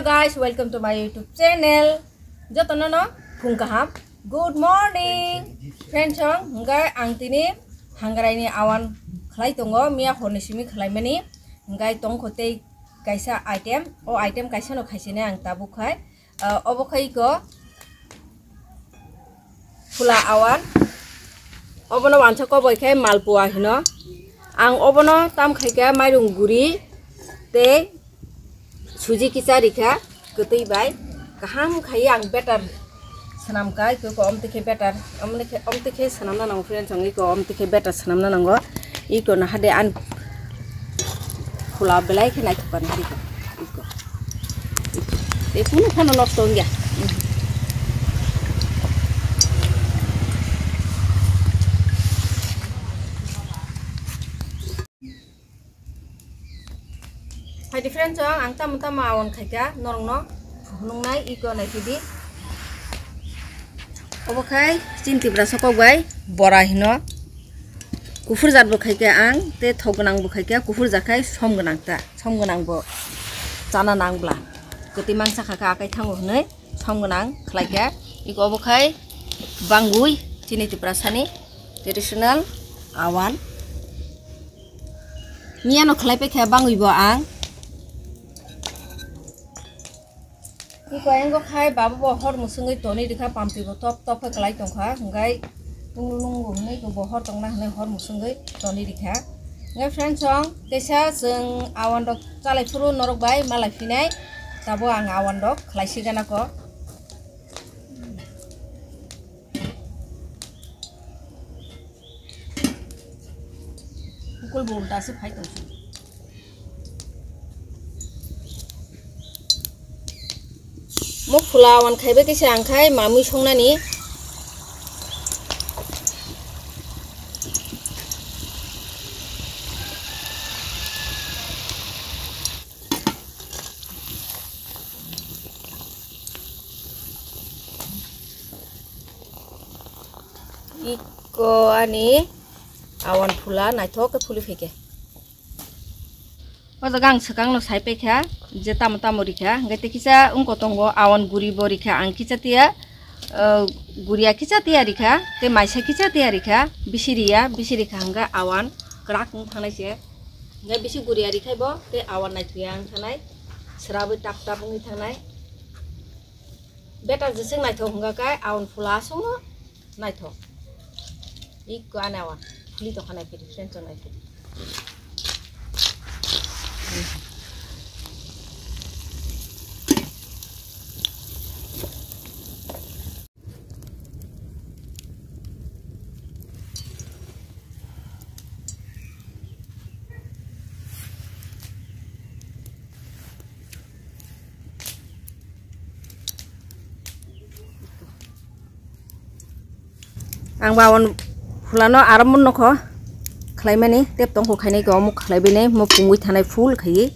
guys, welcome to my YouTube channel. Jotono no phungkaham. Good morning. Friends song hingga ang tini hanggarai ni awan khlai tongo mia horni simi khlai mani hingga tong khote kaisa item o item kaisa no khaisine ang tabukhai obokhai ko phula awan obono wancha ko boikhai malpua hino ang obono tam khaika mairung guri te suji kicari ka ketui bai kaham khai ang better sanam kai ko om tike better om tike sanam na nang friend sangi ko om tike better sanam na nango iko na hade an khula belai khe nai kan hari ko iko e kuno kono nosto ngia hai different chong ang tam awon khaika norong no hunung nai iko nai kidi obokai cinti bra sokok bai bora hino kufur jat bo khaika ang te thognang bo khaika kufur jakai somgonang bo chana nangbla koti mangsa khaka akai thango hnei somgonang khlaika iko obokai bangui chini tipra sani traditional awan miano khlaipe kha bangui bo ang iko enggo khai babu bo hor musungi toni dikha pampi bo top kelai tongkha ngai tunglung ngai ko bo hor tongna hne hor musungi toni dikha ngai friend song kesa jeng awan dok chalai furu norok bai malai finai tabo ang awan dok khlai sigana ko ukul bo ulta se phai tongsu muk phula awan khaibe kisa ang khai mamui songnani iko ani awan phula naithok ke phuli phike o jagang sekang no sai pekha je tam rikha ngai te kisa ungko tongo awan guri bo rikha ang kicha tia guria kicha tia rikha te maisa kicha tia rikha bisiri khanga awan krak thanai se ngai bisi guria rikha bo te awan nai tuyang thanai srabu tap ngi thanai beta jeseng nai thok hanga kai awan phula songo nai thok ikko anawa phuli to khanai pedi friend nai thok ang bawon fulano aramun nokho khlaimani tep tongkho khainai ko muk khlaibine mo pungui thanai full khai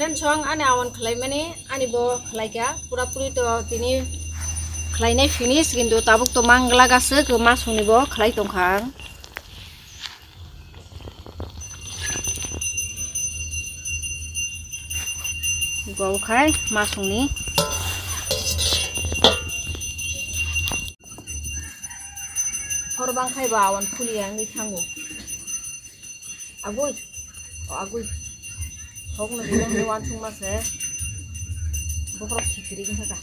friend song ane awan khlai mani ani bo khlaika pura puri to tini khlainai finish kintu tabuk to mangla gase ke masungni bo khlai tongkhang go khai masungni horbang khai ba awan phuli ang ni thango agui Hok na bilang hewan sung mas bokrok cikiri ka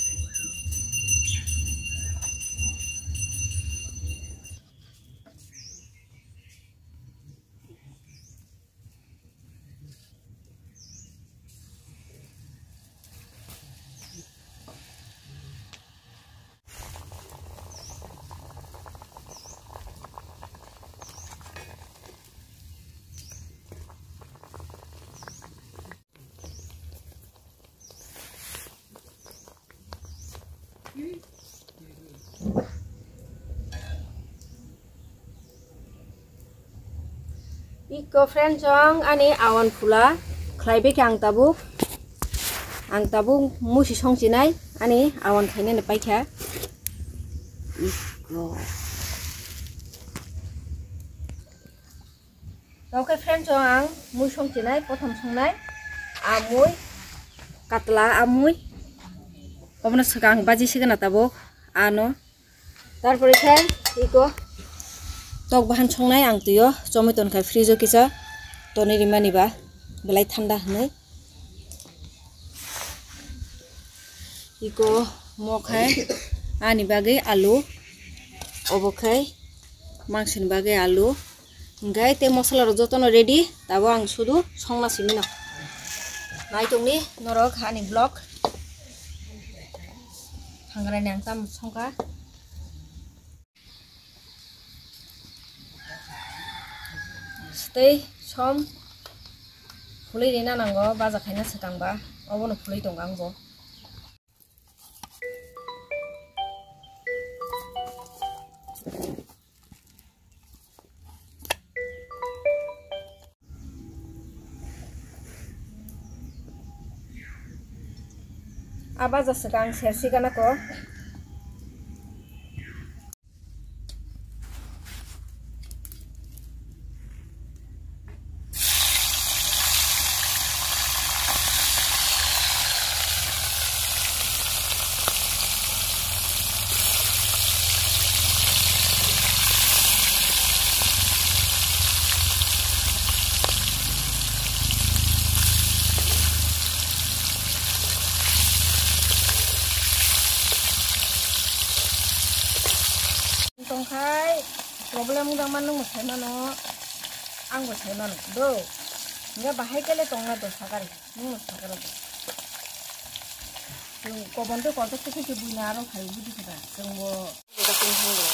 Iko friend jong ani awan phula khlaibe ke ang tabu musi songchinai ani awan khaine ne paikha iko Oke friend jong ang mui songchinai prothom songnai amui katla amui obna sakang baji sigana tabo ano tarpore khai iko tok bahan songnai ang tuyo tomaton khai frizo kisa toni rimani ba belai thanda hnai iko mokhai ani bagai alu obokhai mangsin bagai alu ngai te masala ro jotono ready tabo ang sudu songna simina naitongni norok hani blog hangrai nang tam songka stay som fulai rina nango baja khaina sakangba obono fulai tongangbo abaja sakang sersigana ko tongkai problem udang manung musai mano ang musai mano do enggak bahai kele tongna do sakari nung sakara do kobon to kontak ke ke buina aro khai budi kada sengbo da king hanglo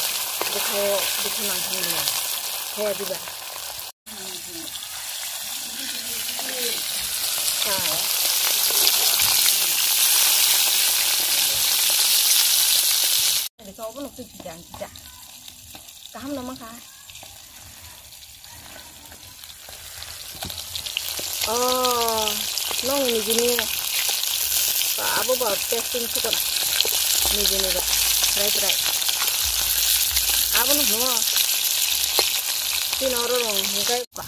dekho nang hanglo he diba so bono tu jang ja kaham nama ka oh nong ni gini pa abu ba testing suka ni gini ba right abu no ho tin oro rong ngai pa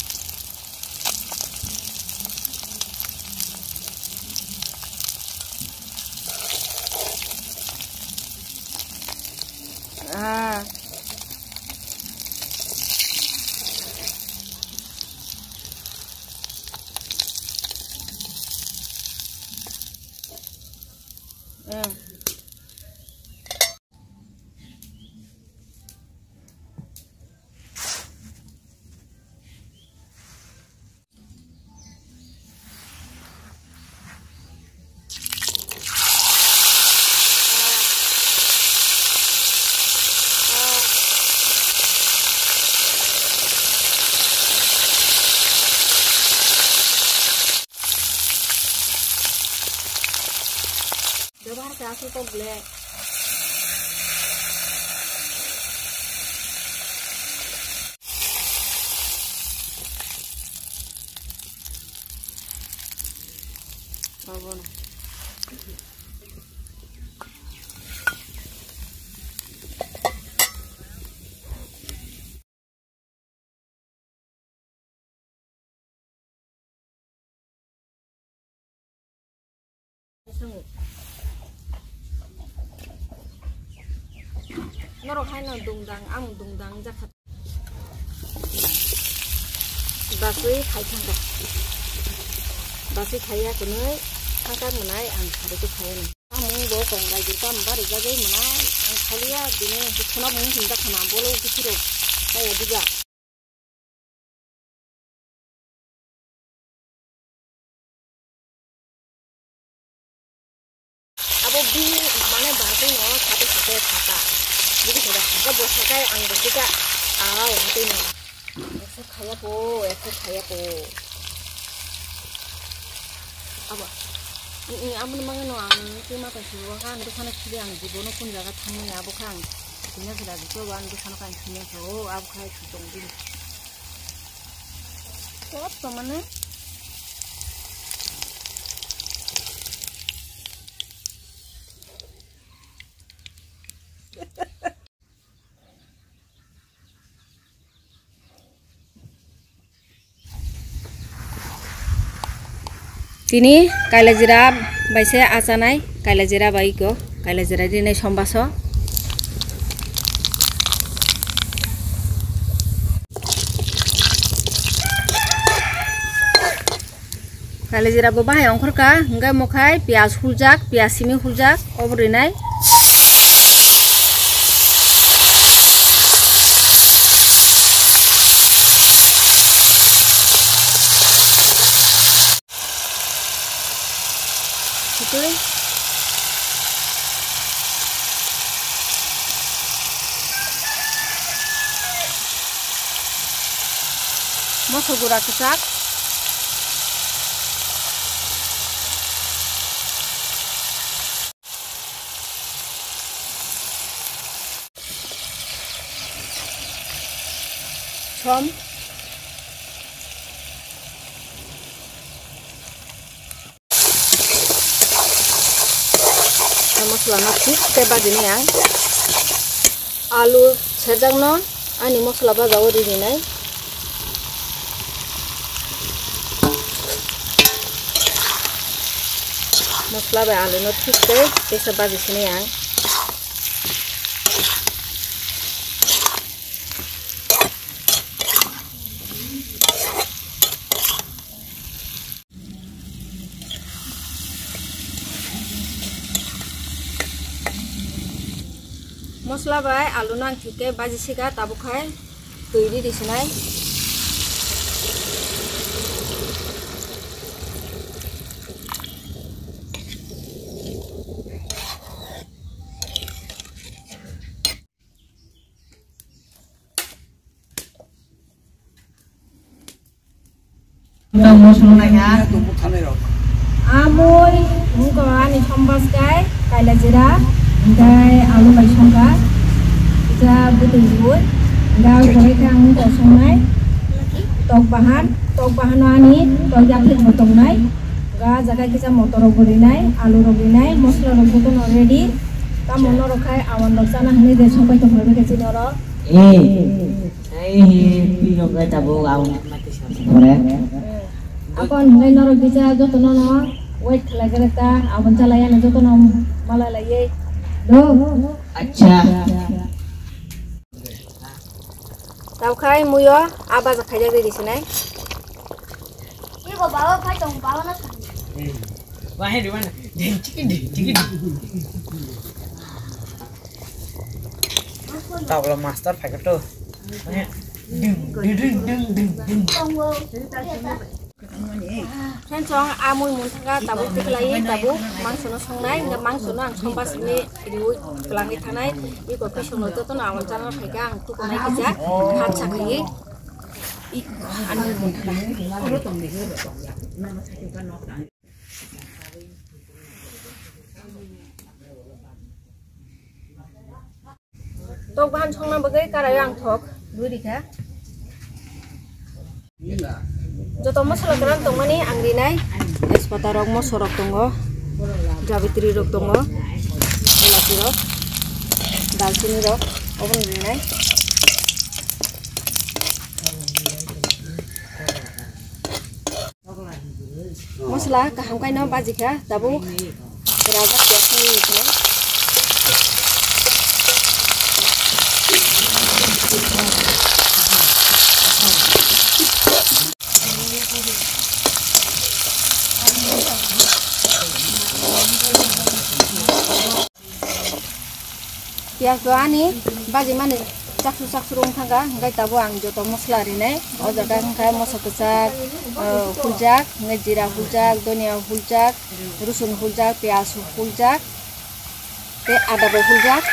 Debar ke aku kok black. Babon. Norok hai na dungdang ang dungdang jakat basui khai thangka basui khaya kunoi thangka munai ang khare tu khaya amung bo kongai jita mbari jagai munai ang khalia dine khuna mung hinda khana bolo kisiro kaya diga abo bi mane bahai no khate khata jadi sudah agak bosakai ang basika aw hati no ese khaya po aba ini amun mangan ang cuma kasiwa kan itu sana kiri ang jibono pun jaga thamni abo kan punya sudah gitu wan itu sana kan sini so abo kai tutong din Kok to mane? Kini kaila jira baise acanai kaila jira bai ko kaila jira dine sombaso kaila jira bo bahai ongkorka hingga mokai pias huljak pias simi huljak obrinai Betul. Masuk gula kecap. Tom. Mosla no thik te bajini ang alu sejang no ani mosla baja ori dinai mosla ba alu no thik te tesa baji sini ang Mosla bai alu nang thike baji siga tabukai turi di sinai Amoy mungko ani sombas kai kaila jira Ngai alu bai songka ja butuh jut ngai goreng kang to songnai tok bahan ani tok jaklik botong nai ga jaga kisa motor gorinai alu roginai mosla rogoto already ta mono rokai awan loksana hne de sopai to hobe kesi noro pi rogai tabo awan mati sore akon ngai noro kisa joto nono wait lagere ta awan chalaya na joto nom mala laye अच्छा tao khai muyo aba ja khai jai disi nai ye go bawa khai tong bawa na wahe di mana chiki tao lo master phải cái to đừng Sen chong amoy mun thaga tabu tiklai tabu mangso no songnai nga mangso no ang sompas ni riu kelangi thanai i ko pisong no to na awan channel phaiga ang tu konai kija hat sakai i amoy mun thaga tok bahan songna bagai karai ang thok duri kha Joto masala teran tongmani angrinai tespata rok mosorok tongo jabitri rok tongo elati rok dalchini rok obon rinai masala kaham kai no baji kha tabu rajak pyasni kha Pias ani baji mane saksu rong thanga ngai tabo ang joto mosla rinai o jaga khai mosa kecak huljak ngai jira huljak donia huljak rusun huljak pias huljak te ada bo huljak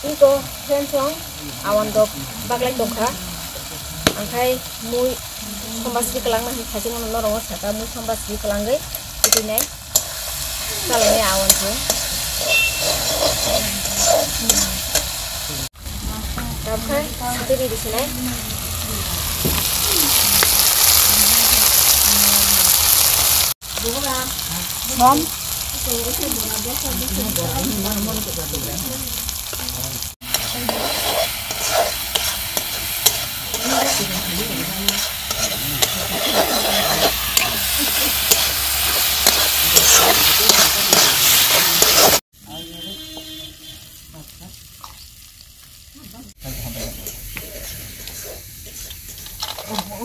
Iko sensong awan dok baklek dokha angkai mui Sombas di kelang masih kasih ngono norong saka mu sombas di kelang gai itu nih salahnya awan tuh oke jadi di sini mom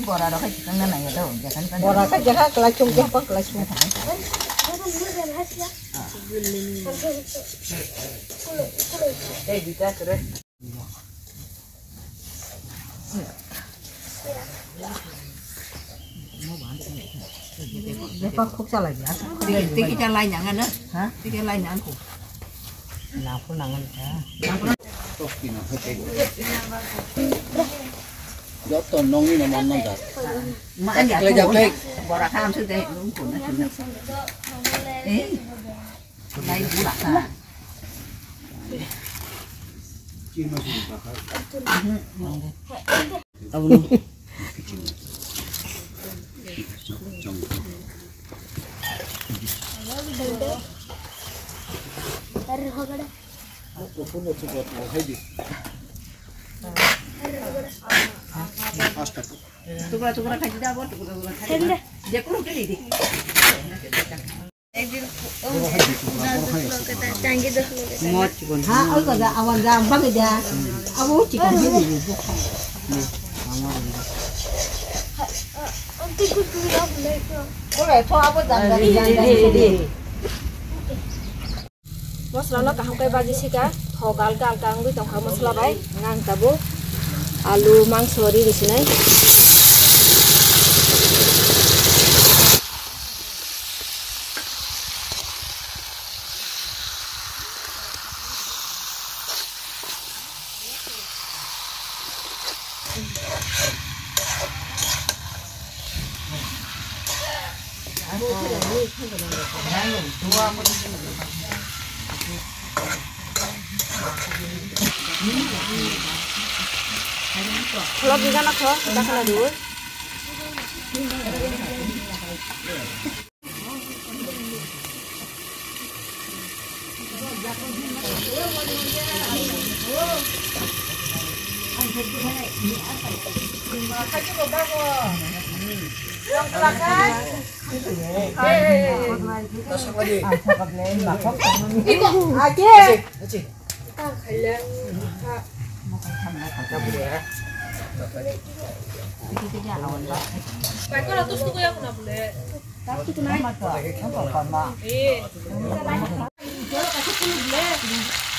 bora đó cái này này đâu jangan kan bora kan jangan kelacung apa kelacung bisa terus Depa khúc sao lại nhá? Tí cái lai nhang anh á? Hả? Tí cái lai nhang khúc. Nào cũng nặng anh hả? gió tuần nông như là món nông thật. Mà anh nhặt cái bỏ ra tham sư đây đúng của nó chừng ấy. Đây cũng đặt à. Đâu luôn. Tukar kaji dah buat tukar kaji. Dia kurang kali di. Mot cikon. Ha, aku kada awan jam bang dia. Aku cikon ni. Boleh, thua apa dah dari. Masala no kaham kai baji sika thogal gal kang bi tong masala bai ngang tabu alu mangsori di sini kalau bisa nak kau kita kena dulu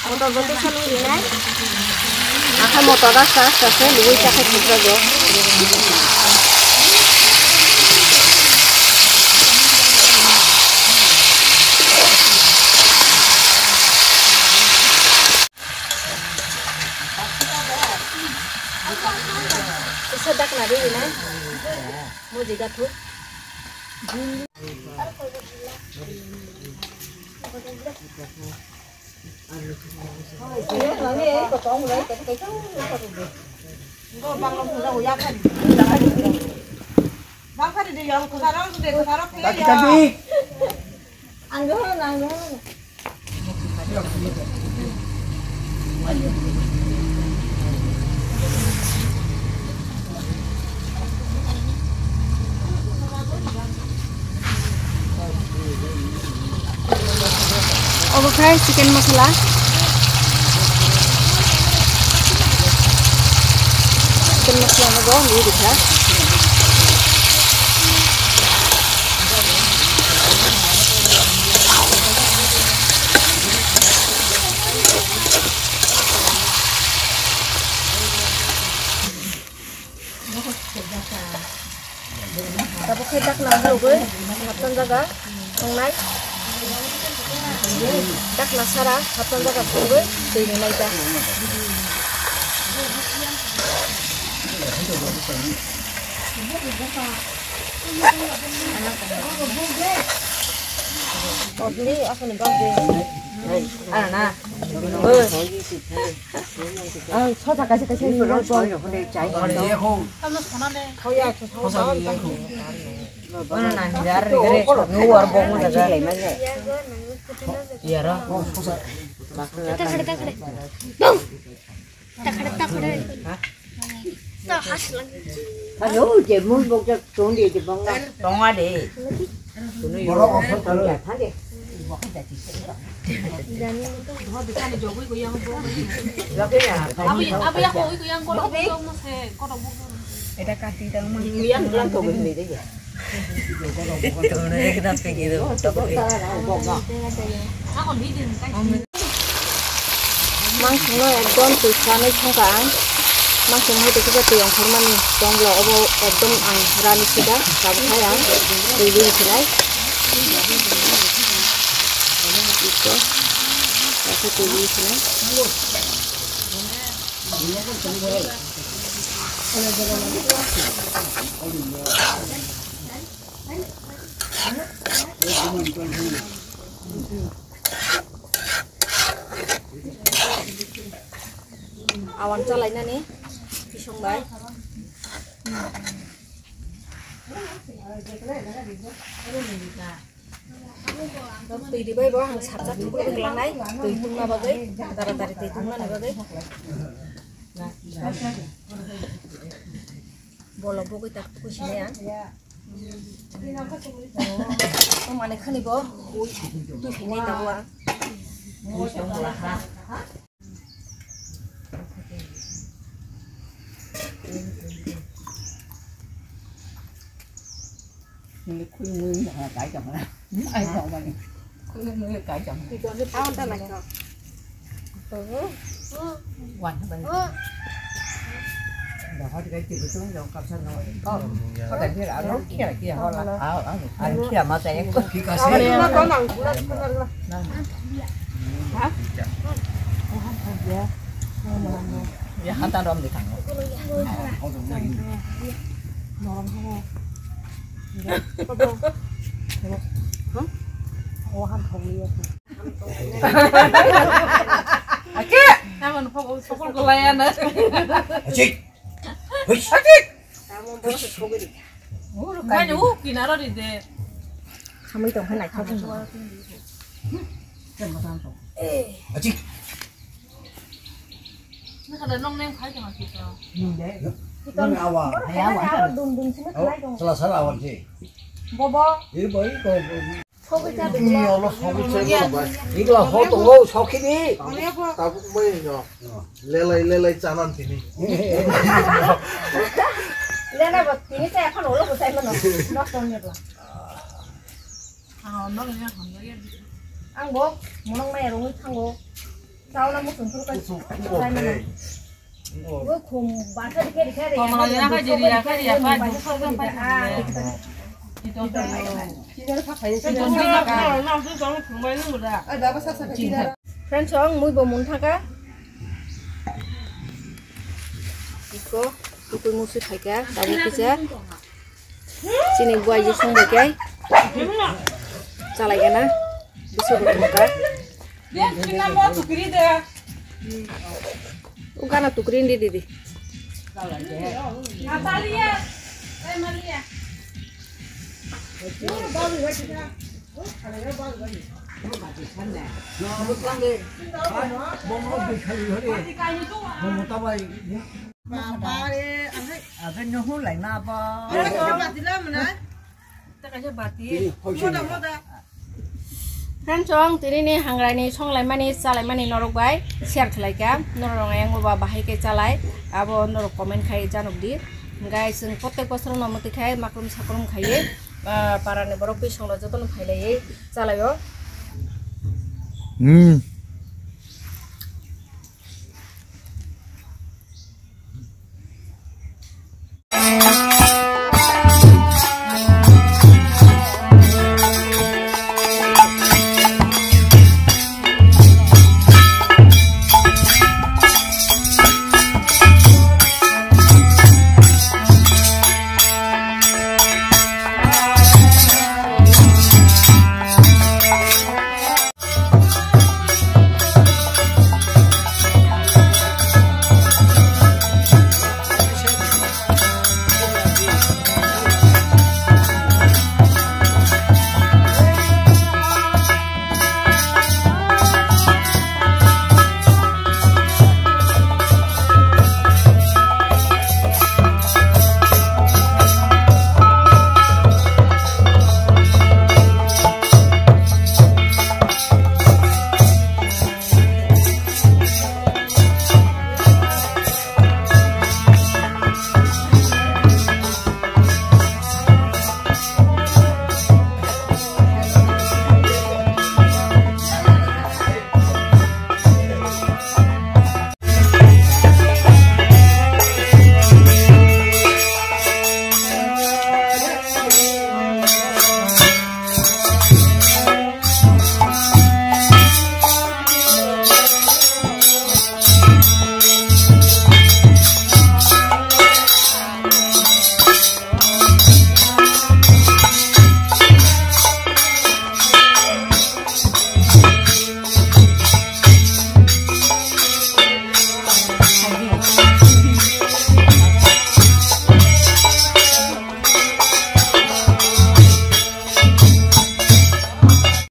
motor-motor selalu ini akan motor dasar saya dulu cakap juga jo sedak nari ini mau juga tuh Oke, chicken masala. Chicken masala nó có nhiều được hả? Tapi kita kenal dulu gue, ngapten jaga, mengenai. Dak nasara hapon jaga gue, dari nilai dah. Beli apa nih bang? Ana. 서자 가시 이거를 저요. 근데 자이. Mana nanti dari kere luar bongo daga lemen le. Iya ra. Aduh, jemur bokja tundi di bangga. Tonga de. Tunu yo. Ya thade. Abi ya koi yang kodok mo se kodok mo. Ada kati dang mun yang lang to gede de ya. Tunu de kita pergi do. Ako ni din kai. 망치는 어떤 불편의 청강 망치는 해도 그저 대형 forman이 정로 어버 어떤 안 라니 시다 가보사야 리뷰 시라이 이거 다시 리뷰 시라이 awan calai na ni pisong bay tùy đi bay bỏ hàng sạp ra cũng được lăng đấy tùy tung na bao đấy tara tari tùy tung na này bao đấy bolong pokok tak pokok sini ya oh mana kan ibu tuh sini tahu ah Ini kuih mui là cải chồng đó. Ai chồng mà kuih mui là cải chồng. awan ta nak Hoàn bên. Đó họ đi cái chuyện của chúng cặp sân rồi. Có cái kia là nó kia là kia họ là anh kia là mà tay có kia cả xe. nó có nằng hả Ya hantar rom di thẳng. Naman pokok gulayan na. Acik. Hush. Kanya kinaro di de. không biết tổng thế này không Acik. Nakada nong nem khai jangan kita. Ini awal. Salah awan sih. bobo Ini bayi kau. không biết ra được Ini Allah sawi. Ini lah foto kau sakit ni. Tapos mo yun, no? Lelay canan sini. lên đây bật tí xe không nổ lúc xe mà nó không nhập là Ah, nong ya hang ya. ăn bố muốn ăn mè rồi thằng bố sau nó muốn sủng thú cái xe mà với cùng bán cái đi cái Kalau mau ya kan jadi ya kan ya kan dukung kan pak. Itu tuh. Kalau nong tuh kamu kembali lu dah. friend song mũi bò muốn thắc á 이거 이거 무슨 할까 나무 피자 sini buah aja song bagai salah ya na bisa berbuka Dia kena mau tuh kiri deh. ukan atuh kering di di Natalia. Maria. Cái nhung hút lại na ba. Kita kasih batin. friend song tini ni hangrai ni song lai mani norok bai share khlai ka norong yang ba bahai ke chalai abo norok comment khai janok di ngai sing protek bosor no mati khai makrum sakrum khaiye parane borok pi song lo joton khailai chalayo